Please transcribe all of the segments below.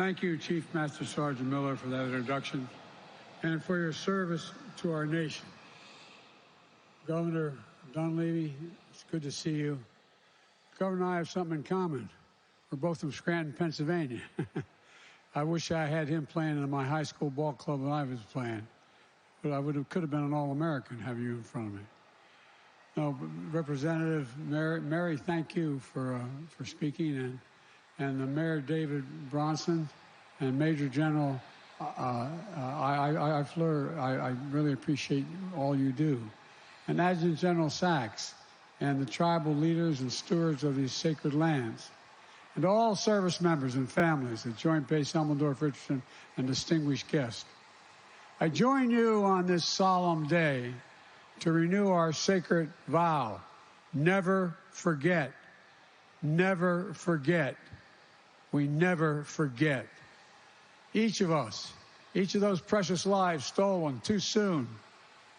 Thank you, Chief Master Sergeant Miller, for that introduction and for your service to our nation. Governor Dunleavy, it's good to see you. Governor and I have something in common. We're both from Scranton, Pennsylvania. I wish I had him playing in my high school ball club when I was playing, but I could have been an All-American having you in front of me. No, Representative Mary, thank you for speaking, and the Mayor David Bronson and Major General I really appreciate all you do, and Adjutant General Sachs and the tribal leaders and stewards of these sacred lands, and all service members and families at Joint Base Elmendorf-Richardson and distinguished guests. I join you on this solemn day to renew our sacred vow: never forget, never forget. We never forget. Each of us, each of those precious lives stolen too soon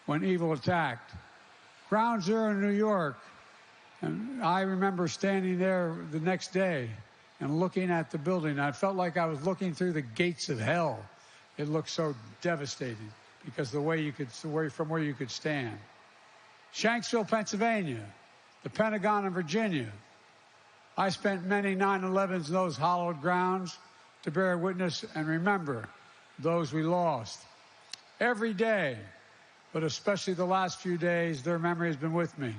when evil attacked. Ground Zero in New York, and I remember standing there the next day and looking at the building. I felt like I was looking through the gates of hell. It looked so devastating because from where you could stand. Shanksville, Pennsylvania, the Pentagon in Virginia. I spent many 9/11s in those hallowed grounds to bear witness and remember those we lost. Every day, but especially the last few days, their memory has been with me.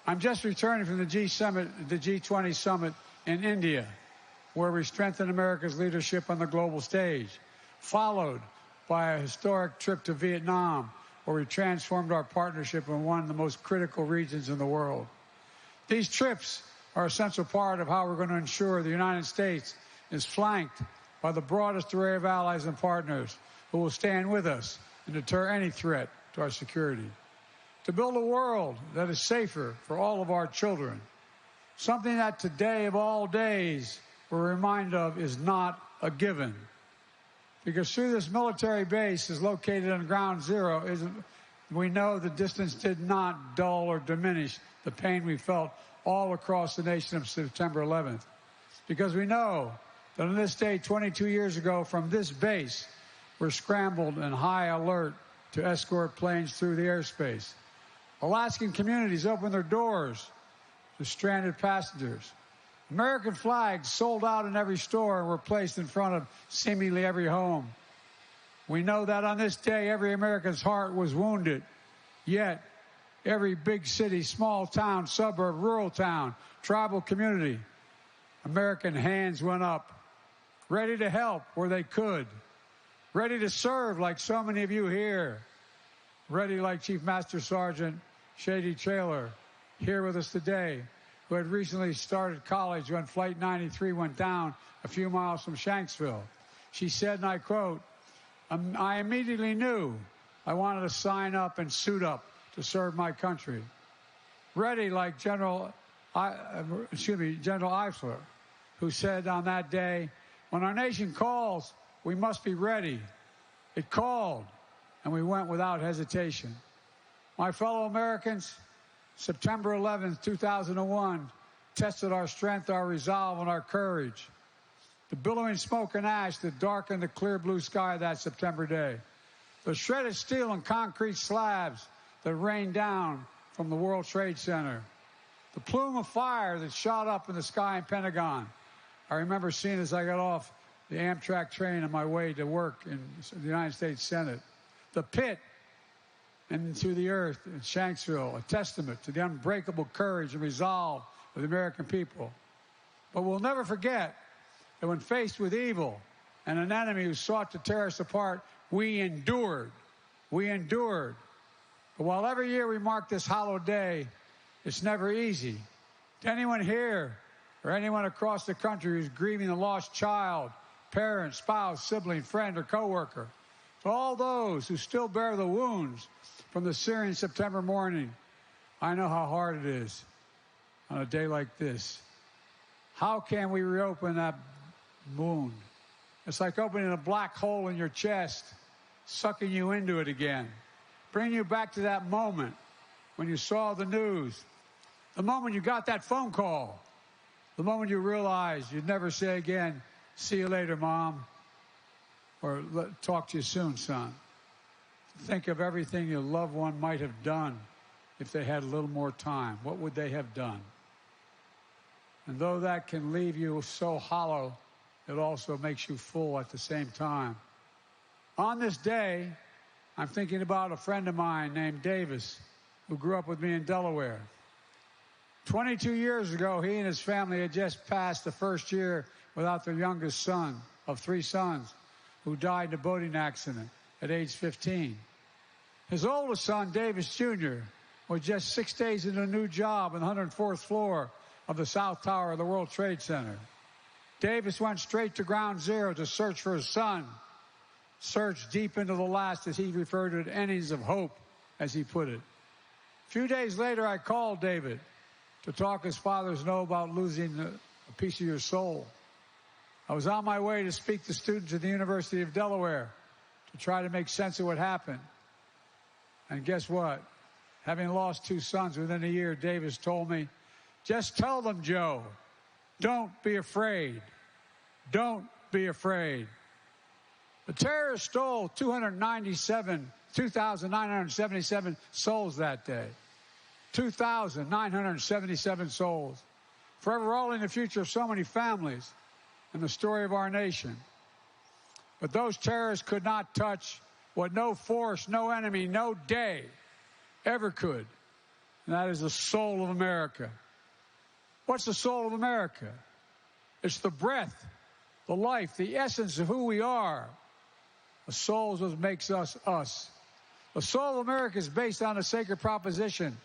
I'm just returning from the G20 summit in India, where we strengthened America's leadership on the global stage, followed by a historic trip to Vietnam, where we transformed our partnership in one of the most critical regions in the world. These trips are an essential part of how we're going to ensure the United States is flanked by the broadest array of allies and partners who will stand with us and deter any threat to our security. To build a world that is safer for all of our children, something that today of all days we're reminded of is not a given. Because through this military base is located on Ground Zero, we know the distance did not dull or diminish the pain we felt all across the nation of September 11th. Because we know that on this day 22 years ago from this base, we're scrambled in high alert to escort planes through the airspace. Alaskan communities opened their doors to stranded passengers. American flags sold out in every store and were placed in front of seemingly every home. We know that on this day, every American's heart was wounded, yet every big city, small town, suburb, rural town, tribal community, American hands went up, ready to help where they could, ready to serve like so many of you here, ready like Chief Master Sergeant Shady Traylor here with us today, who had recently started college when Flight 93 went down a few miles from Shanksville. She said, and I quote, "I immediately knew I wanted to sign up and suit up to serve my country." Ready like General Eifler, who said on that day, "When our nation calls, we must be ready." It called, and we went without hesitation. My fellow Americans, September 11th, 2001, tested our strength, our resolve, and our courage. The billowing smoke and ash that darkened the clear blue sky that September day. The shredded steel and concrete slabs that rained down from the World Trade Center. The plume of fire that shot up in the sky in Pentagon. I remember seeing as I got off the Amtrak train on my way to work in the United States Senate. The pit into the earth in Shanksville, a testament to the unbreakable courage and resolve of the American people. But we'll never forget that when faced with evil and an enemy who sought to tear us apart, we endured. We endured. But while every year we mark this hallowed day, it's never easy. To anyone here or anyone across the country who's grieving a lost child, parent, spouse, sibling, friend, or coworker, to all those who still bear the wounds from the searing September morning, I know how hard it is on a day like this. How can we reopen that wound? It's like opening a black hole in your chest, sucking you into it again, bringing you back to that moment when you saw the news, the moment you got that phone call, the moment you realized you'd never say again, "See you later, Mom," or talk to you soon, son. Think of everything your loved one might have done if they had a little more time. What would they have done? And though that can leave you so hollow, it also makes you full at the same time. On this day, I'm thinking about a friend of mine named Davis, who grew up with me in Delaware. 22 years ago, he and his family had just passed the first year without their youngest son of 3 sons, who died in a boating accident at age 15. His oldest son, Davis Jr., was just 6 days into a new job on the 104th floor of the South Tower of the World Trade Center. Davis went straight to ground zero to search for his son, search deep into the last, as he referred to it, innings of hope, as he put it. A few days later, I called David to talk, as fathers know, about losing a piece of your soul. I was on my way to speak to students at the University of Delaware to try to make sense of what happened. And guess what? Having lost 2 sons within a year, Davis told me, "Just tell them, Joe, don't be afraid. Don't be afraid." The terrorists stole 2,977 souls that day. 2,977 souls. Forever rolling the future of so many families and the story of our nation. But those terrorists could not touch what no force, no enemy, no day ever could. And that is the soul of America. What's the soul of America? It's the breath, the life, the essence of who we are. The soul is what makes us us. The soul of America is based on a sacred proposition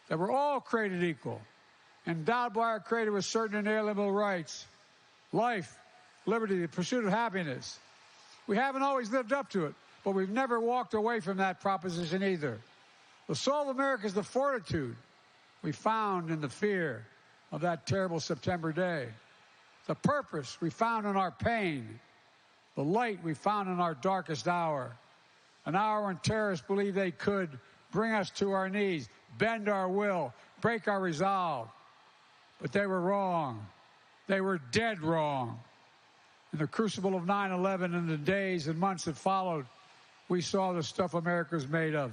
that we're all created equal, endowed by our Creator with certain inalienable rights: life, liberty, the pursuit of happiness. We haven't always lived up to it, but we've never walked away from that proposition either. The soul of America is the fortitude we found in the fear of that terrible September day, the purpose we found in our pain, the light we found in our darkest hour, an hour when terrorists believed they could bring us to our knees, bend our will, break our resolve. But they were wrong. They were dead wrong. In the crucible of 9/11 and the days and months that followed, we saw the stuff America was made of.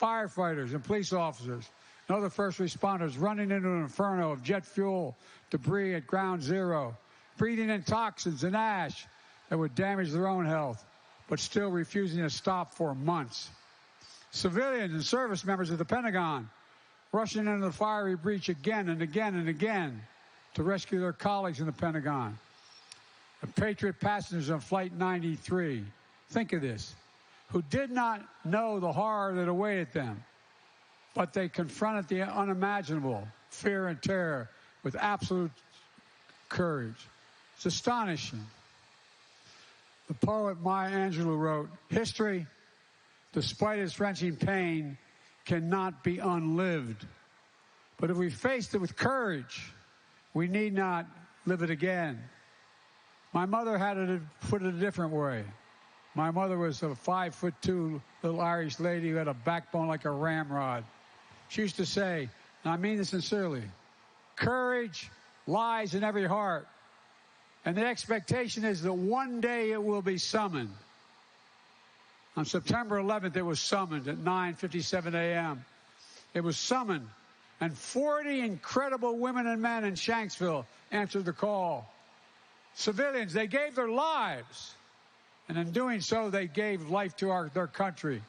Firefighters and police officers and other first responders running into an inferno of jet fuel debris at ground zero, breathing in toxins and ash that would damage their own health, but still refusing to stop for months. Civilians and service members of the Pentagon rushing into the fiery breach again and again and again to rescue their colleagues in the Pentagon. The Patriot passengers on Flight 93, think of this, who did not know the horror that awaited them, but they confronted the unimaginable, fear and terror, with absolute courage. It's astonishing. The poet Maya Angelou wrote, "History, despite its wrenching pain, cannot be unlived. But if we faced it with courage, we need not live it again." My mother had it put it a different way. My mother was a 5'2" little Irish lady who had a backbone like a ramrod. She used to say, and I mean this sincerely, courage lies in every heart. And the expectation is that one day it will be summoned. On September 11th, it was summoned at 9:57 a.m. It was summoned, and 40 incredible women and men in Shanksville answered the call. Civilians, they gave their lives, and in doing so, they gave life to their country.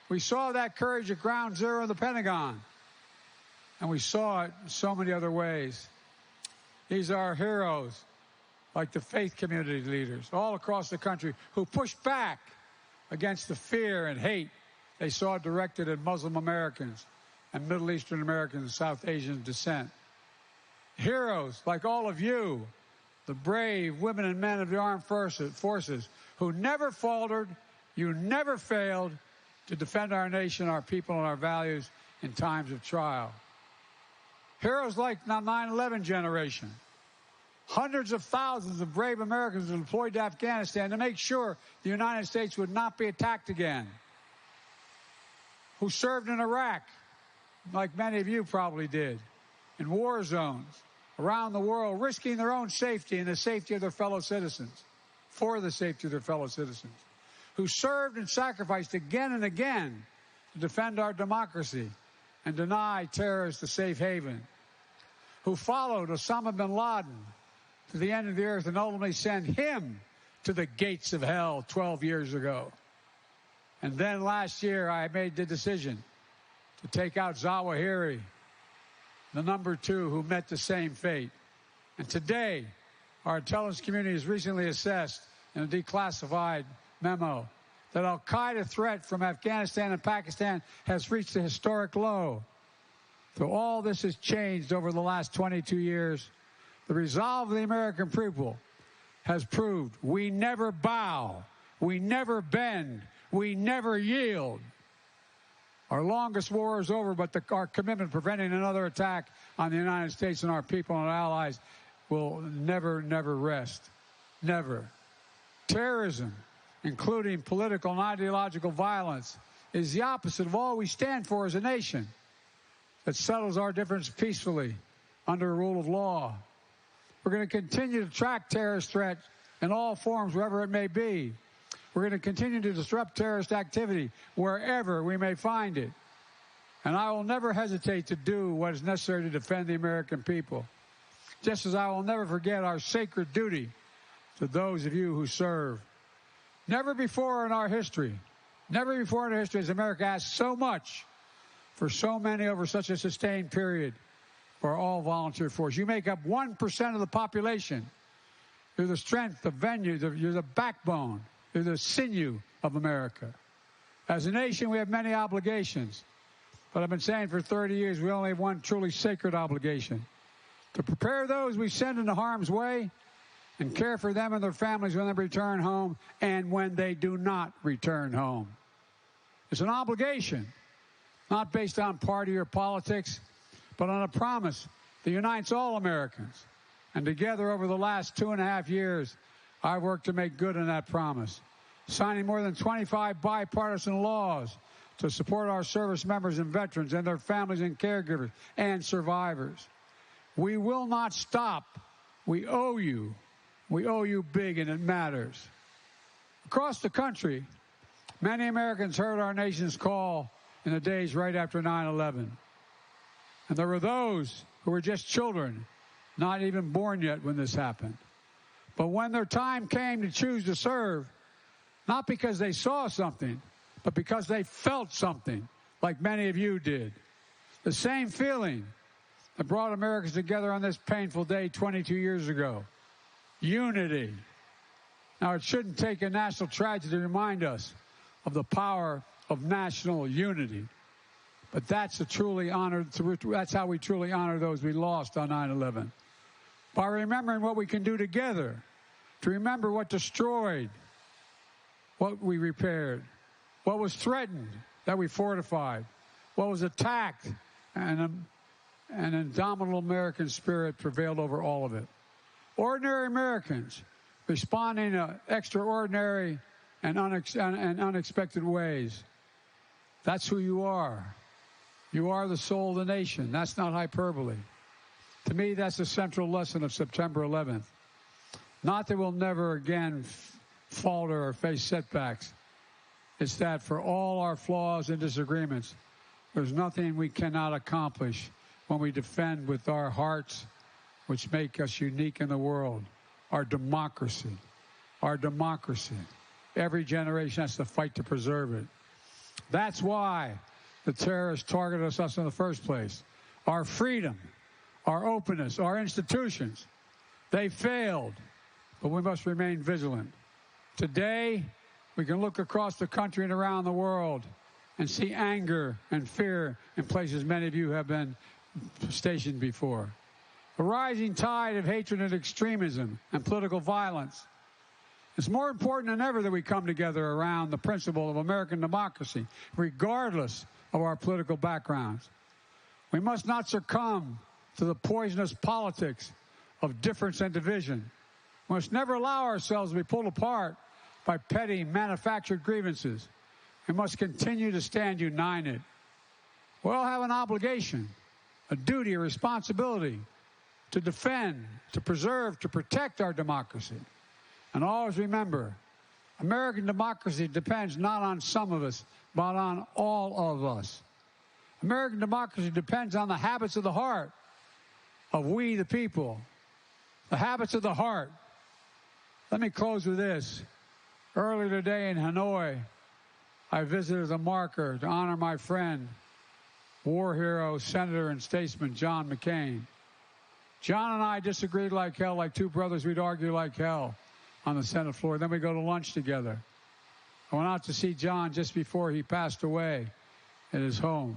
We saw that courage at ground zero in the Pentagon, and we saw it in so many other ways. These are our heroes, like the faith community leaders all across the country who pushed back against the fear and hate they saw directed at Muslim Americans and Middle Eastern Americans of South Asian descent. Heroes like all of you, the brave women and men of the armed forces who never faltered, you never failed to defend our nation, our people, and our values in times of trial. Heroes like the 9/11 generation. Hundreds of thousands of brave Americans were deployed to Afghanistan to make sure the United States would not be attacked again. Who served in Iraq, like many of you probably did, in war zones around the world, risking their own safety and the safety of their fellow citizens. for the safety of their fellow citizens, who served and sacrificed again and again to defend our democracy and deny terrorists a safe haven, who followed Osama bin Laden to the end of the earth and ultimately sent him to the gates of hell 12 years ago. And then last year I made the decision to take out Zawahiri, the number 2 who met the same fate. And today, our intelligence community has recently assessed in a declassified memo that al-Qaeda threat from Afghanistan and Pakistan has reached a historic low. So all this has changed over the last 22 years. The resolve of the American people has proved we never bow, we never bend, we never yield. Our longest war is over, but our commitment to preventing another attack on the United States and our people and our allies will never, never rest. Never. Terrorism, including political and ideological violence, is the opposite of all we stand for as a nation that settles our difference peacefully under a rule of law. We're going to continue to track terrorist threats in all forms, wherever it may be. We're going to continue to disrupt terrorist activity wherever we may find it. And I will never hesitate to do what is necessary to defend the American people, just as I will never forget our sacred duty to those of you who serve. Never before in our history has America asked so much for so many over such a sustained period for our all-volunteer force. You make up 1% of the population. You're the strength, the venue, you're the backbone, you're the sinew of America. As a nation, we have many obligations. But I've been saying for 30 years, we only have one truly sacred obligation: to prepare those we send into harm's way and care for them and their families when they return home and when they do not return home. It's an obligation, not based on party or politics, but on a promise that unites all Americans. And together over the last 2.5 years, I've worked to make good on that promise, signing more than 25 bipartisan laws to support our service members and veterans and their families and caregivers and survivors. We will not stop. We owe you. We owe you big, and it matters. Across the country, many Americans heard our nation's call in the days right after 9/11. And there were those who were just children, not even born yet when this happened. But when their time came to choose to serve, not because they saw something, but because they felt something, like many of you did. The same feeling that brought Americans together on this painful day 22 years ago. Unity. Now, it shouldn't take a national tragedy to remind us of the power of national unity. But that's how we truly honor those we lost on 9/11. By remembering what we can do together, to remember what destroyed, what we repaired, what was threatened, that we fortified, what was attacked, and an indomitable American spirit prevailed over all of it. Ordinary Americans responding to extraordinary and unexpected ways. That's who you are. You are the soul of the nation. That's not hyperbole. To me, that's the central lesson of September 11th. Not that we'll never again falter or face setbacks. It's that for all our flaws and disagreements, there's nothing we cannot accomplish when we defend with our hearts, which make us unique in the world, our democracy. Our democracy. Every generation has to fight to preserve it. That's why the terrorists targeted us in the first place. Our freedom, our openness, our institutions, they failed, but we must remain vigilant. Today, we can look across the country and around the world and see anger and fear in places many of you have been stationed before. A rising tide of hatred and extremism and political violence. It's more important than ever that we come together around the principle of American democracy, regardless of our political backgrounds. We must not succumb to the poisonous politics of difference and division. We must never allow ourselves to be pulled apart by petty manufactured grievances. We must continue to stand united. We all have an obligation, a duty, a responsibility to defend, to preserve, to protect our democracy. And always remember, American democracy depends not on some of us, but on all of us. American democracy depends on the habits of the heart of we, the people. The habits of the heart. Let me close with this. Earlier today in Hanoi, I visited a marker to honor my friend, war hero, senator, and statesman John McCain. John and I disagreed like hell, like two brothers. We'd argue like hell on the Senate floor. Then we go to lunch together. I went out to see John just before he passed away at his home.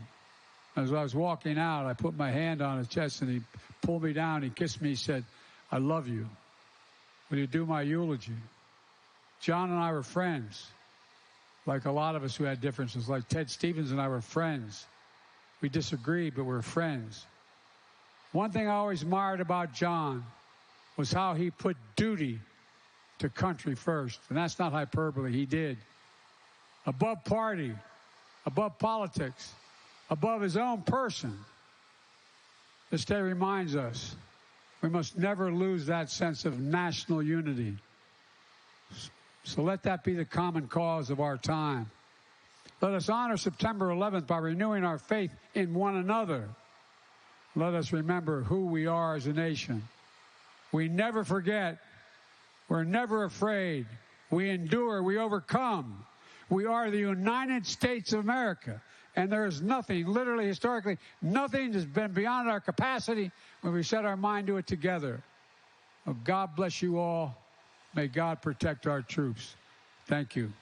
As I was walking out, I put my hand on his chest, and he pulled me down. He kissed me. He said, "I love you. Will you do my eulogy?" John and I were friends, like a lot of us who had differences. Like Ted Stevens and I were friends. We disagreed, but we're friends. One thing I always admired about John was how he put duty to country first. And that's not hyperbole. He did. Above party, above politics, above his own person. This day reminds us we must never lose that sense of national unity. So let that be the common cause of our time. Let us honor September 11th by renewing our faith in one another. Let us remember who we are as a nation. We never forget. We're never afraid. We endure. We overcome. We are the United States of America. And there is nothing, literally, historically, nothing has been beyond our capacity when we set our mind to it together. Well, God bless you all. May God protect our troops. Thank you.